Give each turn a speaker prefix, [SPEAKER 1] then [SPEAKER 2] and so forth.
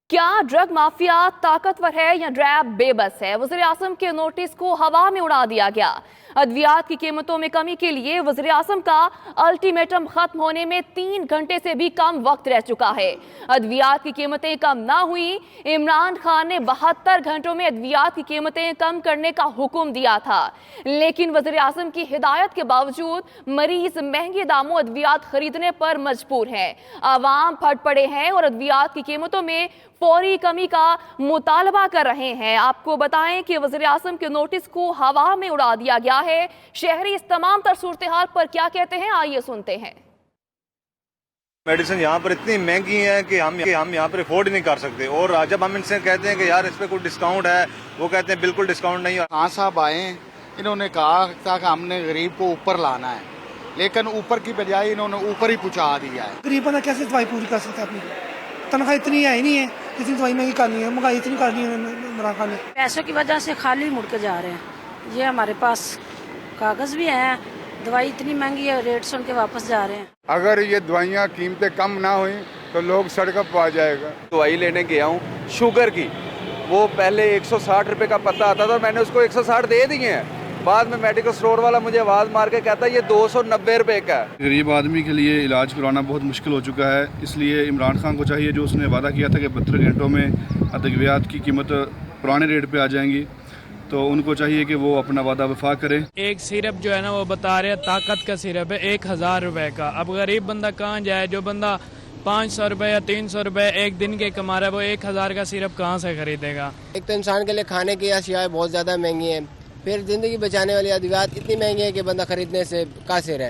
[SPEAKER 1] क्या drug mafia ताकतवर है या ड्रैब बेबस है? वज़ीर आज़म के नोटिस को हवा में उड़ा दिया गया। अद्वियात की कीमतों में कमी के लिए वज़ीर आज़म का अल्टीमेटम खत्म होने में 3 घंटे से भी कम वक्त रह चुका है। अद्वियात की कीमतें कम ना हुई। इमरान खान ने 72 घंटों में अद्वियात की कीमतें कम करने का हुक्म दिया था, लेकिन वज़ीर आज़म की हिदायत के बावजूद मरीज महंगे दामों अद्वियात खरीदने पर मजबूर हैं। आवाम फट पड़े हैं और अद्वियात की कीमतों में फौरी कमी का मुतालबा कर रहे हैं। आपको बताएं कि वज़ीर आज़म के नोटिस को हवा में उड़ा दिया गया है। शहरी इस तमाम तर सूरत हाल पर क्या कहते हैं, आइए सुनते हैं।
[SPEAKER 2] मेडिसिन यहाँ पर इतनी महंगी है कि हम यहाँ पर अफोर्ड नहीं कर सकते, और जब हम इनसे कहते हैं कि यार इस पे कोई डिस्काउंट है, वो कहते हैं बिल्कुल डिस्काउंट नहीं है।
[SPEAKER 3] खान साहब आए, इन्होंने कहा था कि हमने गरीब को ऊपर लाना है, लेकिन ऊपर की बजाय इन्होंने ऊपर ही पहुंचा दिया है।
[SPEAKER 4] गरीब बंदा कैसे दवाई पूरी कर सकता है? अपनी तनख्वाह इतनी है ही नहीं है, किसी दवाई महंगी करनी है, महंगाई इतनी करनी है इमरान खान ने।
[SPEAKER 5] पैसों की वजह से खाली मुड़ के जा रहे हैं। ये हमारे पास कागज भी हैं, दवाई इतनी महंगी है, रेट सुन के वापस जा रहे हैं।
[SPEAKER 6] अगर ये दवाइयाँ कीमतें कम ना हुई तो लोग सड़कों पर आ जाएगा।
[SPEAKER 7] दवाई लेने गया हूँ शुगर की, वो पहले 160 रुपए का पता आता था, मैंने उसको 160 दे दिए हैं। बाद में मेडिकल स्टोर वाला मुझे आवाज़ मार के कहता है ये 290 रुपए का है।
[SPEAKER 8] गरीब आदमी के लिए इलाज करवाना बहुत मुश्किल हो चुका है, इसलिए इमरान खान को चाहिए, जो उसने वादा किया था कि 72 घंटों में अद्वियात की कीमत पुराने रेट पे आ जाएंगी, तो उनको चाहिए कि वो अपना वादा वफा करें।
[SPEAKER 9] एक सिरप जो है ना वो बता रहे हैं ताकत का सिरप है 1000 रुपए का। अब गरीब बंदा कहाँ जाए? जो बंदा 500 रुपए या 300 रुपए एक दिन के कमा रहा है, वो 1000 का सिरप कहाँ से खरीदेगा?
[SPEAKER 10] एक तो इंसान के लिए खाने की अशियाएं बहुत ज़्यादा महंगी हैं, फिर ज़िंदगी बचाने वाली अद्वियात इतनी महंगी है कि बंदा खरीदने से कासिर है।